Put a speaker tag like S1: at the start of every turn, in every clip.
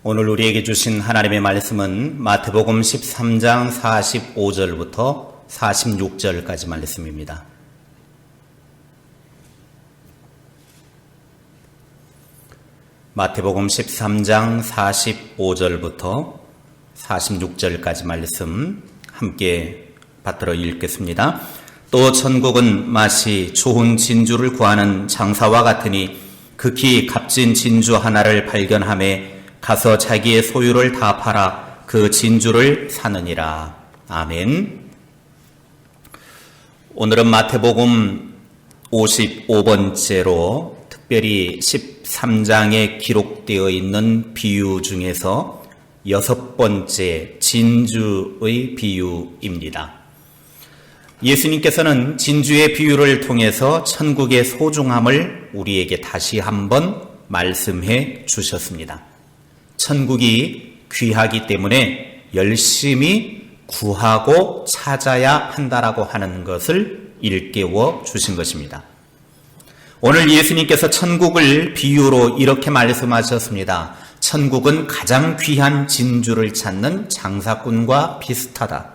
S1: 오늘 우리에게 주신 하나님의 말씀은 마태복음 13장 45절부터 46절까지 말씀입니다. 마태복음 13장 45절부터 46절까지 말씀 함께 받들어 읽겠습니다. 또 천국은 마치 좋은 진주를 구하는 장사와 같으니 극히 값진 진주 하나를 발견하매 가서 자기의 소유를 다 팔아 그 진주를 사느니라. 아멘. 오늘은 마태복음 55번째로 특별히 13장에 기록되어 있는 비유 중에서 6번째 진주의 비유입니다. 예수님께서는 진주의 비유를 통해서 천국의 소중함을 우리에게 다시 한번 말씀해 주셨습니다. 천국이 귀하기 때문에 열심히 구하고 찾아야 한다라고 하는 것을 일깨워 주신 것입니다. 오늘 예수님께서 천국을 비유로 이렇게 말씀하셨습니다. 천국은 가장 귀한 진주를 찾는 장사꾼과 비슷하다.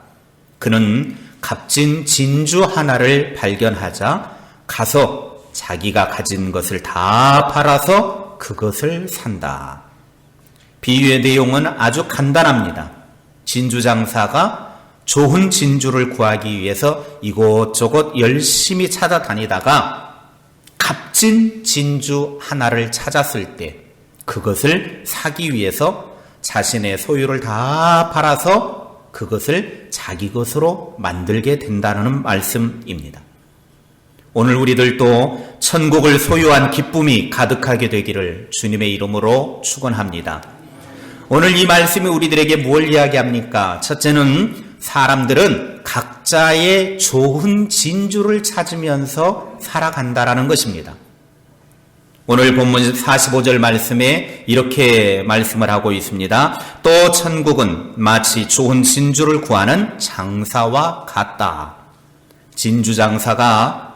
S1: 그는 값진 진주 하나를 발견하자 가서 자기가 가진 것을 다 팔아서 그것을 산다. 비유의 내용은 아주 간단합니다. 진주 장사가 좋은 진주를 구하기 위해서 이곳저곳 열심히 찾아다니다가 값진 진주 하나를 찾았을 때 그것을 사기 위해서 자신의 소유를 다 팔아서 그것을 자기 것으로 만들게 된다는 말씀입니다. 오늘 우리들도 천국을 소유한 기쁨이 가득하게 되기를 주님의 이름으로 축원합니다. 오늘 이 말씀이 우리들에게 뭘 이야기합니까? 첫째는 사람들은 각자의 좋은 진주를 찾으면서 살아간다라는 것입니다. 오늘 본문 45절 말씀에 이렇게 말씀을 하고 있습니다. 또 천국은 마치 좋은 진주를 구하는 장사와 같다. 진주 장사가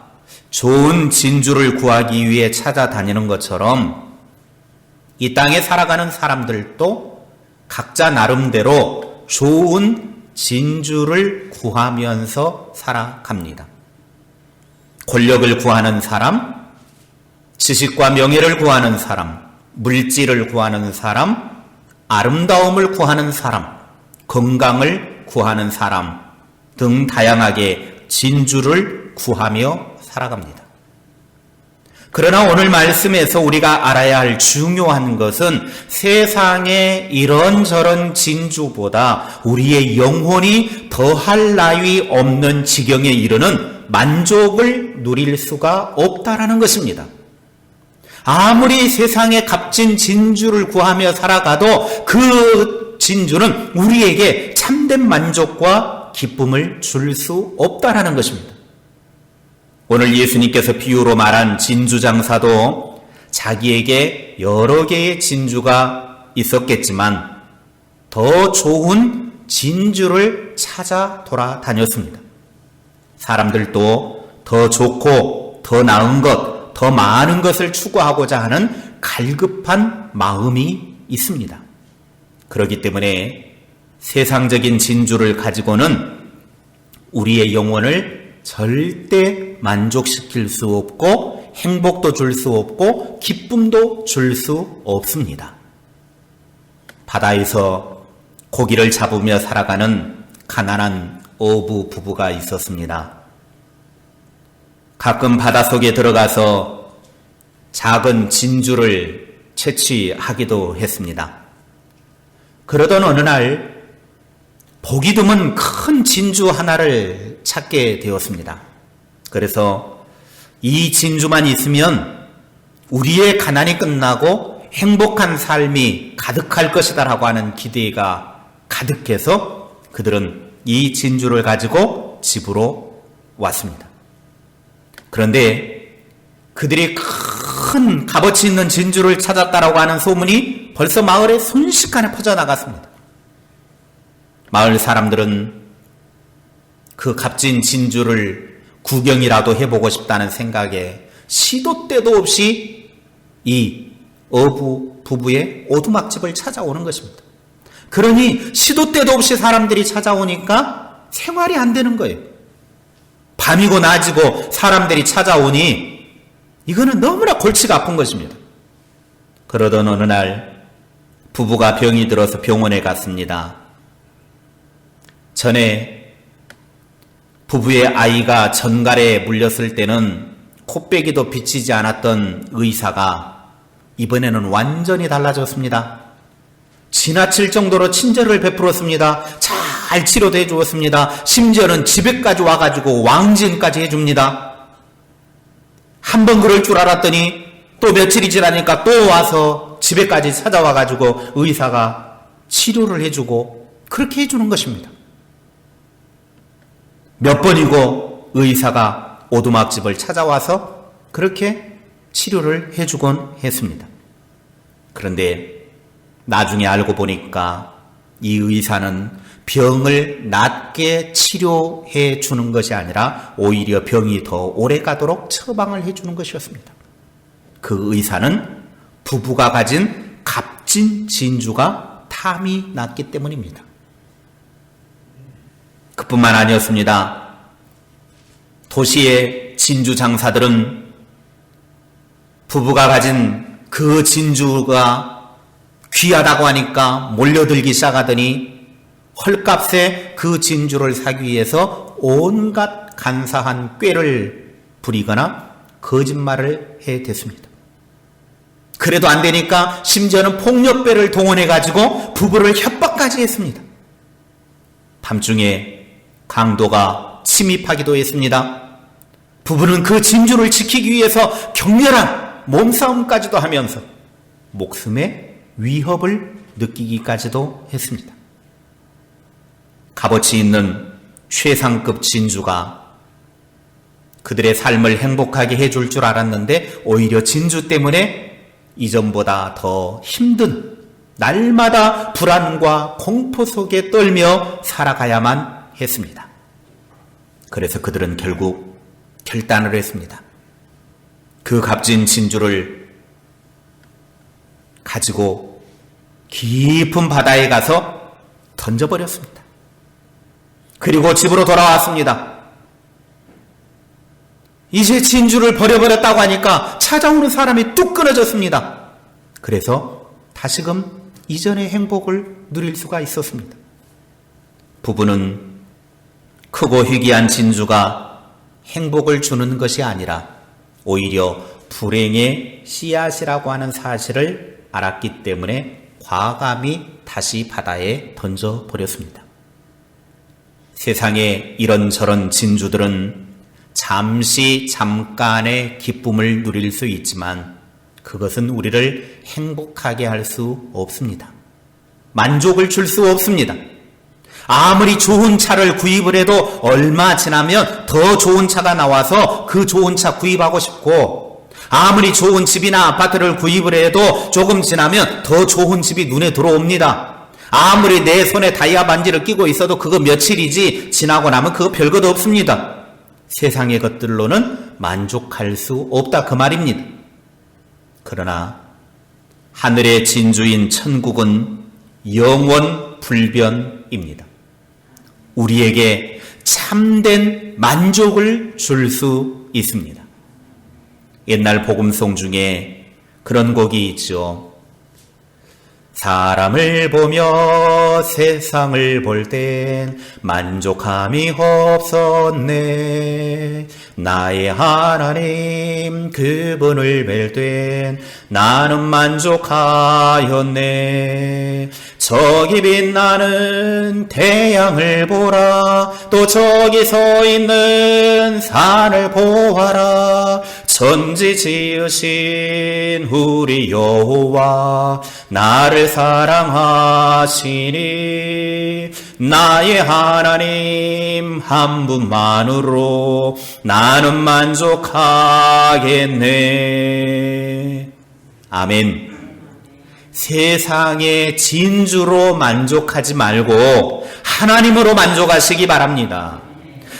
S1: 좋은 진주를 구하기 위해 찾아다니는 것처럼 이 땅에 살아가는 사람들도 각자 나름대로 좋은 진주를 구하면서 살아갑니다. 권력을 구하는 사람, 지식과 명예를 구하는 사람, 물질을 구하는 사람, 아름다움을 구하는 사람, 건강을 구하는 사람 등 다양하게 진주를 구하며 살아갑니다. 그러나 오늘 말씀에서 우리가 알아야 할 중요한 것은 세상의 이런저런 진주보다 우리의 영혼이 더할 나위 없는 지경에 이르는 만족을 누릴 수가 없다라는 것입니다. 아무리 세상의 값진 진주를 구하며 살아가도 그 진주는 우리에게 참된 만족과 기쁨을 줄 수 없다라는 것입니다. 오늘 예수님께서 비유로 말한 진주 장사도 자기에게 여러 개의 진주가 있었겠지만 더 좋은 진주를 찾아 돌아다녔습니다. 사람들도 더 좋고 더 나은 것, 더 많은 것을 추구하고자 하는 갈급한 마음이 있습니다. 그렇기 때문에 세상적인 진주를 가지고는 우리의 영혼을 절대 만족시킬 수 없고 행복도 줄 수 없고 기쁨도 줄 수 없습니다. 바다에서 고기를 잡으며 살아가는 가난한 어부 부부가 있었습니다. 가끔 바닷속에 들어가서 작은 진주를 채취하기도 했습니다. 그러던 어느 날 보기 드문 큰 진주 하나를 찾게 되었습니다. 그래서 이 진주만 있으면 우리의 가난이 끝나고 행복한 삶이 가득할 것이다 라고 하는 기대가 가득해서 그들은 이 진주를 가지고 집으로 왔습니다. 그런데 그들이 큰 값어치 있는 진주를 찾았다라고 하는 소문이 벌써 마을에 순식간에 퍼져나갔습니다. 마을 사람들은 그 값진 진주를 구경이라도 해보고 싶다는 생각에 시도 때도 없이 이 어부 부부의 오두막집을 찾아오는 것입니다. 그러니 시도 때도 없이 사람들이 찾아오니까 생활이 안 되는 거예요. 밤이고 낮이고 사람들이 찾아오니 이거는 너무나 골치가 아픈 것입니다. 그러던 어느 날 부부가 병이 들어서 병원에 갔습니다. 전에 부부의 아이가 전갈에 물렸을 때는 코빼기도 비치지 않았던 의사가 이번에는 완전히 달라졌습니다. 지나칠 정도로 친절을 베풀었습니다. 잘 치료도 해주었습니다. 심지어는 집에까지 와가지고 왕진까지 해줍니다. 한 번 그럴 줄 알았더니 또 며칠이 지나니까 또 와서 집에까지 찾아와가지고 의사가 치료를 해주고 그렇게 해주는 것입니다. 몇 번이고 의사가 오두막집을 찾아와서 그렇게 치료를 해주곤 했습니다. 그런데 나중에 알고 보니까 이 의사는 병을 낫게 치료해 주는 것이 아니라 오히려 병이 더 오래 가도록 처방을 해주는 것이었습니다. 그 의사는 부부가 가진 값진 진주가 탐이 났기 때문입니다. 그뿐만 아니었습니다. 도시의 진주 장사들은 부부가 가진 그 진주가 귀하다고 하니까 몰려들기 시작하더니 헐값에 그 진주를 사기 위해서 온갖 간사한 꾀를 부리거나 거짓말을 해댔습니다. 그래도 안 되니까 심지어는 폭력배를 동원해가지고 부부를 협박까지 했습니다. 밤중에 강도가 침입하기도 했습니다. 부부는 그 진주를 지키기 위해서 격렬한 몸싸움까지도 하면서 목숨의 위협을 느끼기까지도 했습니다. 값어치 있는 최상급 진주가 그들의 삶을 행복하게 해줄 줄 알았는데 오히려 진주 때문에 이전보다 더 힘든 날마다 불안과 공포 속에 떨며 살아가야만 했습니다. 그래서 그들은 결국 결단을 했습니다. 그 값진 진주를 가지고 깊은 바다에 가서 던져버렸습니다. 그리고 집으로 돌아왔습니다. 이제 진주를 버려버렸다고 하니까 찾아오는 사람이 뚝 끊어졌습니다. 그래서 다시금 이전의 행복을 누릴 수가 있었습니다. 부부는 크고 희귀한 진주가 행복을 주는 것이 아니라 오히려 불행의 씨앗이라고 하는 사실을 알았기 때문에 과감히 다시 바다에 던져버렸습니다. 세상에 이런저런 진주들은 잠깐의 기쁨을 누릴 수 있지만 그것은 우리를 행복하게 할 수 없습니다. 만족을 줄 수 없습니다. 아무리 좋은 차를 구입을 해도 얼마 지나면 더 좋은 차가 나와서 그 좋은 차 구입하고 싶고, 아무리 좋은 집이나 아파트를 구입을 해도 조금 지나면 더 좋은 집이 눈에 들어옵니다. 아무리 내 손에 다이아 반지를 끼고 있어도 그거 며칠이지 지나고 나면 그거 별것 없습니다. 세상의 것들로는 만족할 수 없다 그 말입니다. 그러나 하늘의 진주인 천국은 영원 불변입니다. 우리에게 참된 만족을 줄 수 있습니다. 옛날 복음송 중에 그런 곡이 있죠. 사람을 보며 세상을 볼 땐 만족함이 없었네. 나의 하나님 그분을 뵐 땐 나는 만족하였네. 저기 빛나는 태양을 보라. 또 저기 서 있는 산을 보아라. 천지 지으신 우리 여호와 나를 사랑하시니 나의 하나님 한 분만으로 나는 만족하겠네. 아멘. 세상의 진주로 만족하지 말고 하나님으로 만족하시기 바랍니다.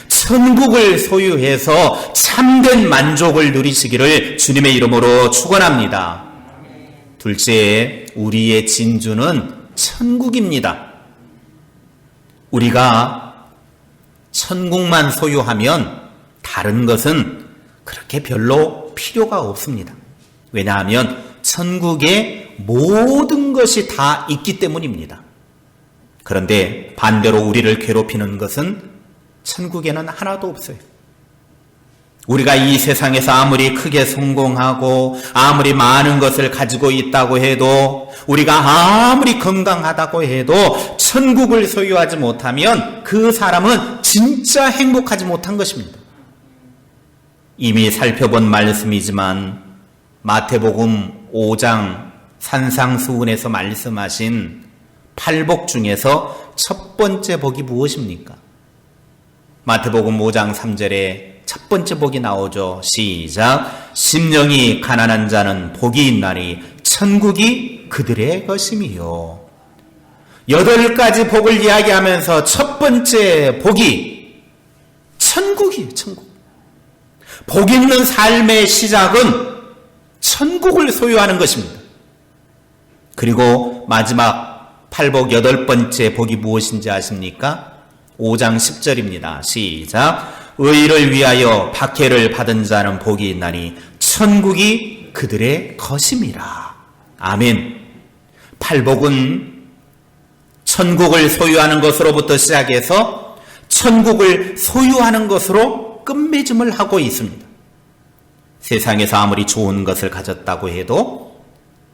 S1: 천국을 소유해서 참된 만족을 누리시기를 주님의 이름으로 축원합니다. 둘째, 우리의 진주는 천국입니다. 우리가 천국만 소유하면 다른 것은 그렇게 별로 필요가 없습니다. 왜냐하면 천국에 모든 것이 다 있기 때문입니다. 그런데 반대로 우리를 괴롭히는 것은 천국에는 하나도 없어요. 우리가 이 세상에서 아무리 크게 성공하고 아무리 많은 것을 가지고 있다고 해도, 우리가 아무리 건강하다고 해도 천국을 소유하지 못하면 그 사람은 진짜 행복하지 못한 것입니다. 이미 살펴본 말씀이지만 마태복음 5장 산상수훈에서 말씀하신 8복 중에서 첫 번째 복이 무엇입니까? 마태복음 5장 3절에 첫 번째 복이 나오죠. 시작. 심령이 가난한 자는 복이 있나니 천국이 그들의 것임이요. 8가지 복을 이야기하면서 첫 번째 복이 천국이에요. 천국. 복 있는 삶의 시작은 천국을 소유하는 것입니다. 그리고 마지막 8복 8번째 복이 무엇인지 아십니까? 5장 10절입니다. 시작. 의를 위하여 박해를 받은 자는 복이 있나니 천국이 그들의 것임이라. 아멘. 8복은 천국을 소유하는 것으로부터 시작해서 천국을 소유하는 것으로 끝맺음을 하고 있습니다. 세상에서 아무리 좋은 것을 가졌다고 해도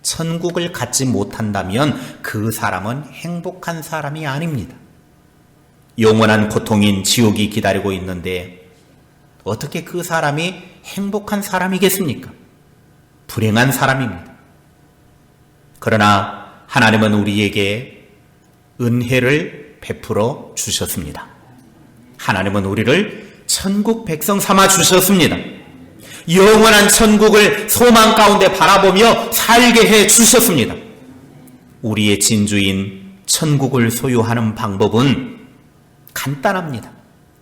S1: 천국을 갖지 못한다면 그 사람은 행복한 사람이 아닙니다. 영원한 고통인 지옥이 기다리고 있는데 어떻게 그 사람이 행복한 사람이겠습니까? 불행한 사람입니다. 그러나 하나님은 우리에게 은혜를 베풀어 주셨습니다. 하나님은 우리를 천국 백성 삼아 주셨습니다. 영원한 천국을 소망 가운데 바라보며 살게 해 주셨습니다. 우리의 진주인 천국을 소유하는 방법은 간단합니다.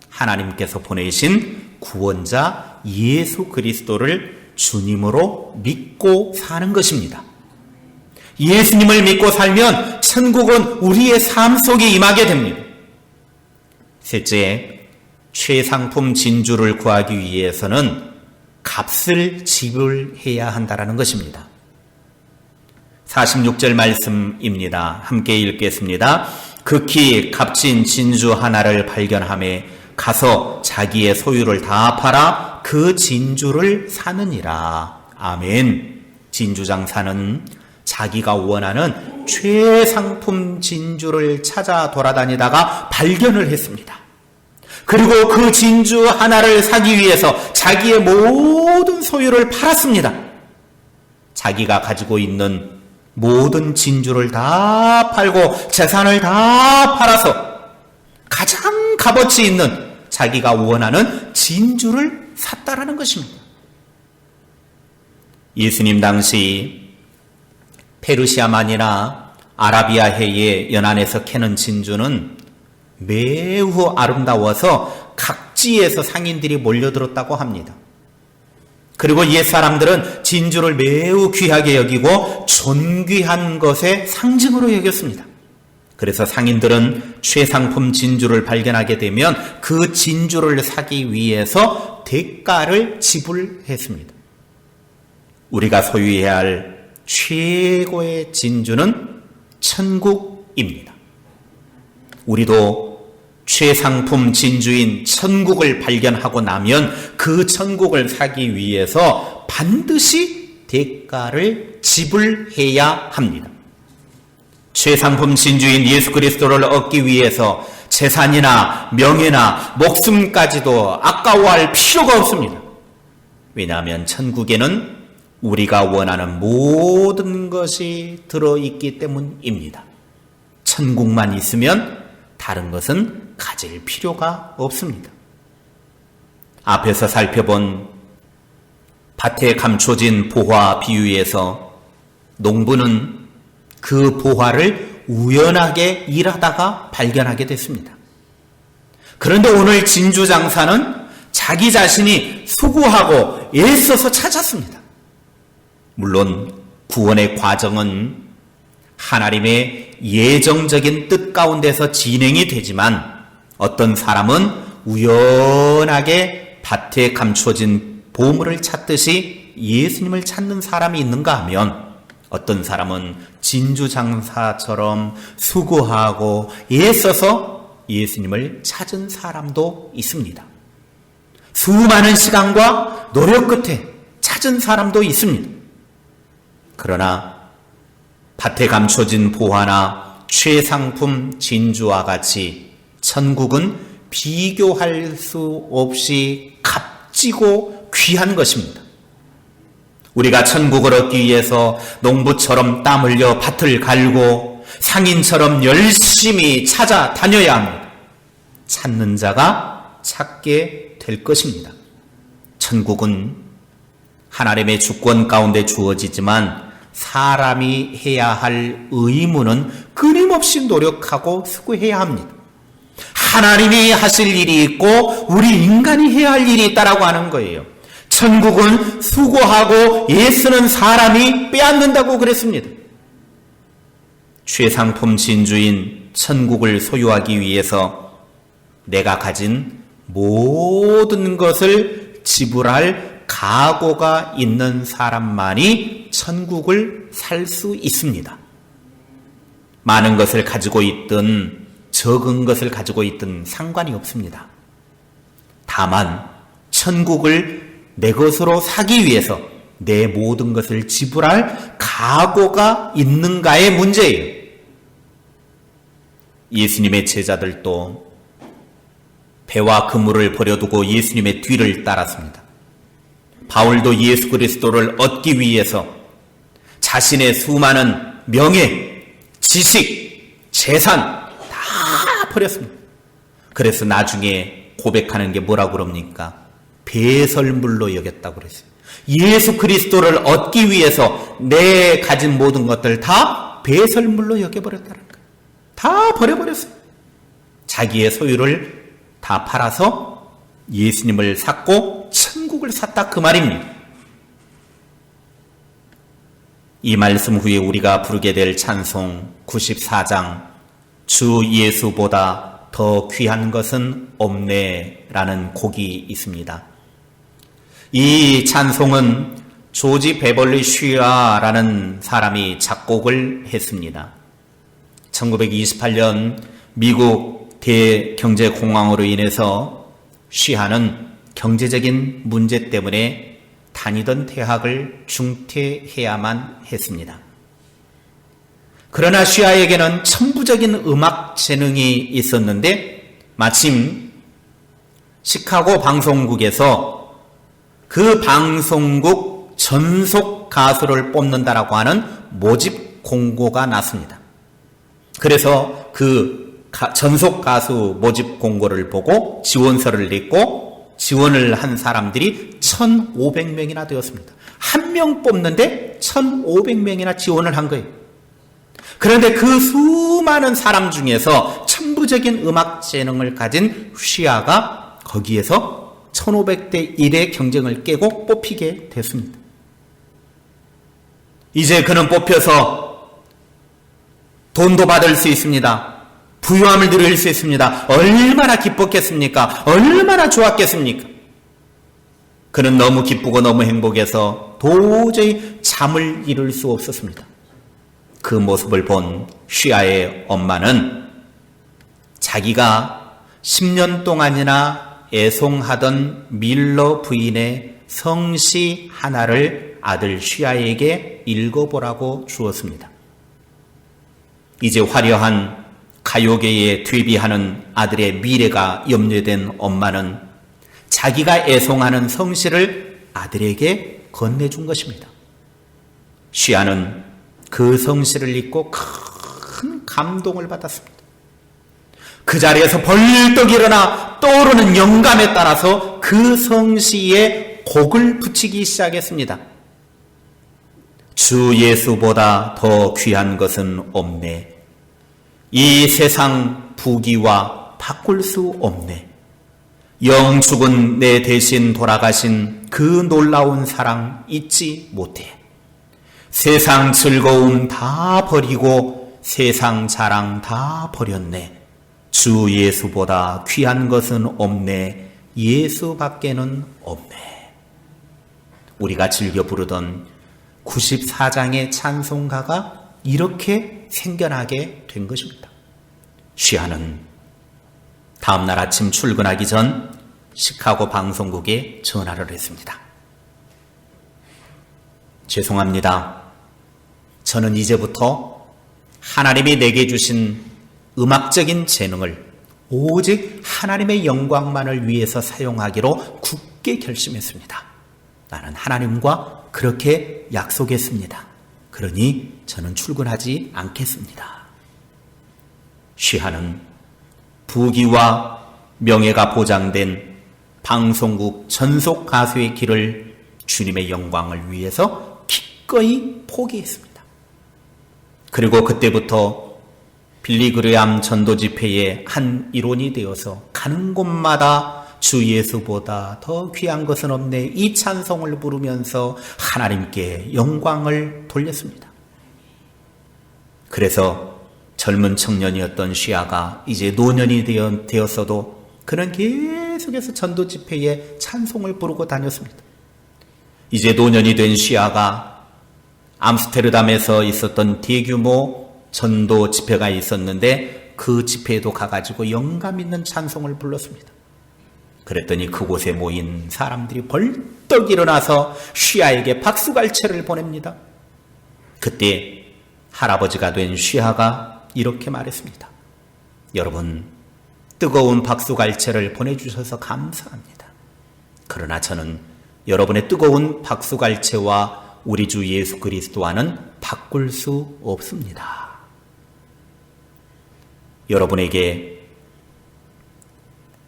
S1: 하나님께서 보내신 구원자 예수 그리스도를 주님으로 믿고 사는 것입니다. 예수님을 믿고 살면 천국은 우리의 삶 속에 임하게 됩니다. 셋째, 최상품 진주를 구하기 위해서는 값을 지불해야 한다는 것입니다. 46절 말씀입니다. 함께 읽겠습니다. 극히 값진 진주 하나를 발견하매 가서 자기의 소유를 다 팔아 그 진주를 사느니라. 아멘. 진주 장사는 자기가 원하는 최상품 진주를 찾아 돌아다니다가 발견을 했습니다. 그리고 그 진주 하나를 사기 위해서 자기의 모든 소유를 팔았습니다. 자기가 가지고 있는 모든 진주를 다 팔고 재산을 다 팔아서 가장 값어치 있는 자기가 원하는 진주를 샀다라는 것입니다. 예수님 당시 페르시아만이나 아라비아해의 연안에서 캐는 진주는 매우 아름다워서 각지에서 상인들이 몰려들었다고 합니다. 그리고 옛 사람들은 진주를 매우 귀하게 여기고 존귀한 것의 상징으로 여겼습니다. 그래서 상인들은 최상품 진주를 발견하게 되면 그 진주를 사기 위해서 대가를 지불했습니다. 우리가 소유해야 할 최고의 진주는 천국입니다. 우리도 최상품 진주인 천국을 발견하고 나면 그 천국을 사기 위해서 반드시 대가를 지불해야 합니다. 최상품 진주인 예수 그리스도를 얻기 위해서 재산이나 명예나 목숨까지도 아까워할 필요가 없습니다. 왜냐하면 천국에는 우리가 원하는 모든 것이 들어있기 때문입니다. 천국만 있으면 다른 것은 가질 필요가 없습니다. 앞에서 살펴본 밭에 감춰진 보화 비유에서 농부는 그 보화를 우연하게 일하다가 발견하게 됐습니다. 그런데 오늘 진주 장사는 자기 자신이 수고하고 애써서 찾았습니다. 물론 구원의 과정은 하나님의 예정적인 뜻 가운데서 진행이 되지만 어떤 사람은 우연하게 밭에 감추어진 보물을 찾듯이 예수님을 찾는 사람이 있는가 하면 어떤 사람은 진주장사처럼 수고하고 애써서 예수님을 찾은 사람도 있습니다. 수많은 시간과 노력 끝에 찾은 사람도 있습니다. 그러나 밭에 감춰진 보화나 최상품 진주와 같이 천국은 비교할 수 없이 값지고 귀한 것입니다. 우리가 천국을 얻기 위해서 농부처럼 땀 흘려 밭을 갈고 상인처럼 열심히 찾아다녀야 합니다. 찾는 자가 찾게 될 것입니다. 천국은 하나님의 주권 가운데 주어지지만 사람이 해야 할 의무는 끊임없이 노력하고 수고해야 합니다. 하나님이 하실 일이 있고 우리 인간이 해야 할 일이 있다라고 하는 거예요. 천국은 수고하고 애쓰는 사람이 빼앗는다고 그랬습니다. 최상품 진주인 천국을 소유하기 위해서 내가 가진 모든 것을 지불할 각오가 있는 사람만이 천국을 살 수 있습니다. 많은 것을 가지고 있든 적은 것을 가지고 있든 상관이 없습니다. 다만 천국을 내 것으로 사기 위해서 내 모든 것을 지불할 각오가 있는가의 문제예요. 예수님의 제자들도 배와 그물을 버려두고 예수님의 뒤를 따랐습니다. 바울도 예수 그리스도를 얻기 위해서 자신의 수많은 명예, 지식, 재산 다 버렸습니다. 그래서 나중에 고백하는 게 뭐라고 그럽니까? 배설물로 여겼다고 그랬어요. 예수 그리스도를 얻기 위해서 내 가진 모든 것들 다 배설물로 여겨버렸다는 거예요. 다 버려버렸어요. 자기의 소유를 다 팔아서 예수님을 샀고 천국을 샀다 그 말입니다. 이 말씀 후에 우리가 부르게 될 찬송 94장 주 예수보다 더 귀한 것은 없네 라는 곡이 있습니다. 이 찬송은 조지 베벌리 쉬아라는 사람이 작곡을 했습니다. 1928년 미국 대경제공황으로 인해서 쉬아는 경제적인 문제 때문에 다니던 대학을 중퇴해야만 했습니다. 그러나 쉬아에게는 천부적인 음악 재능이 있었는데 마침 시카고 방송국에서 그 방송국 전속 가수를 뽑는다라고 하는 모집 공고가 났습니다. 그래서 그 전속 가수 모집 공고를 보고 지원서를 냈고 지원을 한 사람들이 1,500명이나 되었습니다. 한 명 뽑는데 1,500명이나 지원을 한 거예요. 그런데 그 수많은 사람 중에서 천부적인 음악 재능을 가진 쉬아가 거기에서 1500대 1의 경쟁을 깨고 뽑히게 됐습니다. 이제 그는 뽑혀서 돈도 받을 수 있습니다. 부유함을 누릴 수 있습니다. 얼마나 기뻤겠습니까? 얼마나 좋았겠습니까? 그는 너무 기쁘고 너무 행복해서 도저히 잠을 이룰 수 없었습니다. 그 모습을 본 쉬아의 엄마는 자기가 10년 동안이나 애송하던 밀러 부인의 성시 하나를 아들 쉬아에게 읽어보라고 주었습니다. 이제 화려한 가요계에 데뷔하는 아들의 미래가 염려된 엄마는 자기가 애송하는 성시를 아들에게 건네준 것입니다. 쉬아는 그 성시를 읽고 큰 감동을 받았습니다. 그 자리에서 벌떡 일어나 떠오르는 영감에 따라서 그 성시에 곡을 붙이기 시작했습니다. 주 예수보다 더 귀한 것은 없네. 이 세상 부귀와 바꿀 수 없네. 영 죽은 내 대신 돌아가신 그 놀라운 사랑 잊지 못해. 세상 즐거움 다 버리고 세상 자랑 다 버렸네. 주 예수보다 귀한 것은 없네. 예수밖에는 없네. 우리가 즐겨 부르던 94장의 찬송가가 이렇게 생겨나게 된 것입니다. 시아는 다음날 아침 출근하기 전 시카고 방송국에 전화를 했습니다. 죄송합니다. 저는 이제부터 하나님이 내게 주신 음악적인 재능을 오직 하나님의 영광만을 위해서 사용하기로 굳게 결심했습니다. 나는 하나님과 그렇게 약속했습니다. 그러니 저는 출근하지 않겠습니다. 시하는 부귀와 명예가 보장된 방송국 전속 가수의 길을 주님의 영광을 위해서 기꺼이 포기했습니다. 그리고 그때부터 빌리그레암 전도 집회의 한 일원이 되어서 가는 곳마다 주 예수보다 더 귀한 것은 없네, 이 찬송을 부르면서 하나님께 영광을 돌렸습니다. 그래서 젊은 청년이었던 시아가 이제 노년이 되었어도 그는 계속해서 전도 집회에 찬송을 부르고 다녔습니다. 이제 노년이 된 시아가 암스테르담에서 있었던 대규모 전도 집회가 있었는데 그 집회에도 가가지고 영감 있는 찬송을 불렀습니다. 그랬더니 그곳에 모인 사람들이 벌떡 일어나서 시아에게 박수갈채를 보냅니다. 그때 할아버지가 된 시아가 이렇게 말했습니다. 여러분, 뜨거운 박수갈채를 보내주셔서 감사합니다. 그러나 저는 여러분의 뜨거운 박수갈채와 우리 주 예수 그리스도와는 바꿀 수 없습니다. 여러분에게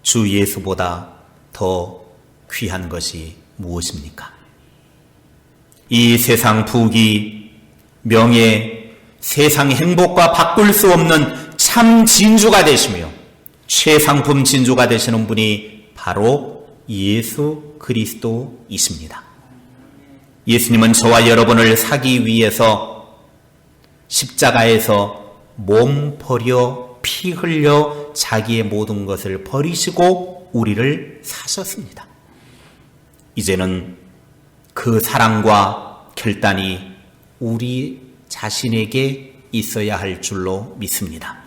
S1: 주 예수보다 더 귀한 것이 무엇입니까? 이 세상 부귀, 명예, 세상 행복과 바꿀 수 없는 참 진주가 되시며 최상품 진주가 되시는 분이 바로 예수 그리스도이십니다. 예수님은 저와 여러분을 사기 위해서 십자가에서 몸 버려 피 흘려 자기의 모든 것을 버리시고 우리를 사셨습니다. 이제는 그 사랑과 결단이 우리 자신에게 있어야 할 줄로 믿습니다.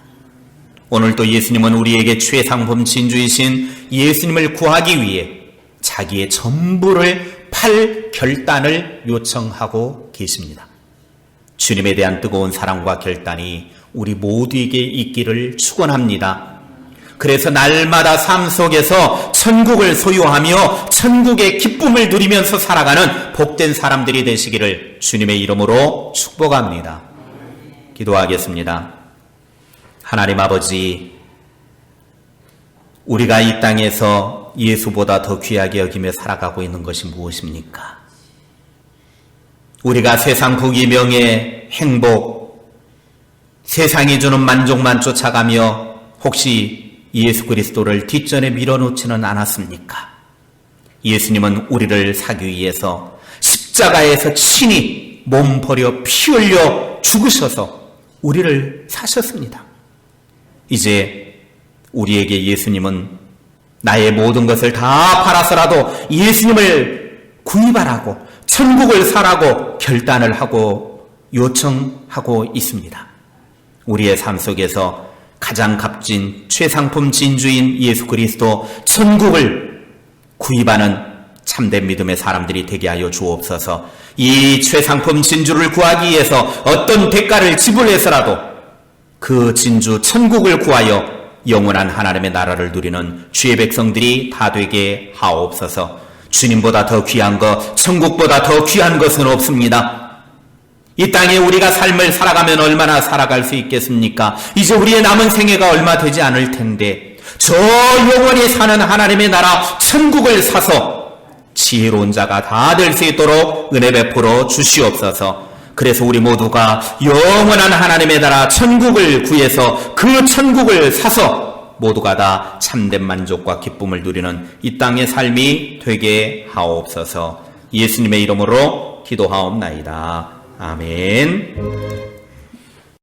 S1: 오늘도 예수님은 우리에게 최상품 진주이신 예수님을 구하기 위해 자기의 전부를 팔 결단을 요청하고 계십니다. 주님에 대한 뜨거운 사랑과 결단이 우리 모두에게 있기를 축원합니다. 그래서 날마다 삶 속에서 천국을 소유하며 천국의 기쁨을 누리면서 살아가는 복된 사람들이 되시기를 주님의 이름으로 축복합니다. 기도하겠습니다. 하나님 아버지, 우리가 이 땅에서 예수보다 더 귀하게 여기며 살아가고 있는 것이 무엇입니까? 우리가 세상 부귀, 명예, 행복, 세상이 주는 만족만 쫓아가며 혹시 예수 그리스도를 뒷전에 밀어놓지는 않았습니까? 예수님은 우리를 사기 위해서 십자가에서 친히 몸 버려 피 흘려 죽으셔서 우리를 사셨습니다. 이제 우리에게 예수님은 나의 모든 것을 다 팔아서라도 예수님을 구입하라고, 천국을 사라고 결단을 하고 요청하고 있습니다. 우리의 삶 속에서 가장 값진 최상품 진주인 예수 그리스도 천국을 구입하는 참된 믿음의 사람들이 되게 하여 주옵소서. 이 최상품 진주를 구하기 위해서 어떤 대가를 지불해서라도 그 진주 천국을 구하여 영원한 하나님의 나라를 누리는 주의 백성들이 다 되게 하옵소서. 주님보다 더 귀한 것, 천국보다 더 귀한 것은 없습니다. 이 땅에 우리가 삶을 살아가면 얼마나 살아갈 수 있겠습니까? 이제 우리의 남은 생애가 얼마 되지 않을 텐데 저 영원히 사는 하나님의 나라 천국을 사서 지혜로운 자가 다 될 수 있도록 은혜 베풀어 주시옵소서. 그래서 우리 모두가 영원한 하나님의 나라 천국을 구해서 그 천국을 사서 모두가 다 참된 만족과 기쁨을 누리는 이 땅의 삶이 되게 하옵소서. 예수님의 이름으로 기도하옵나이다. 아멘.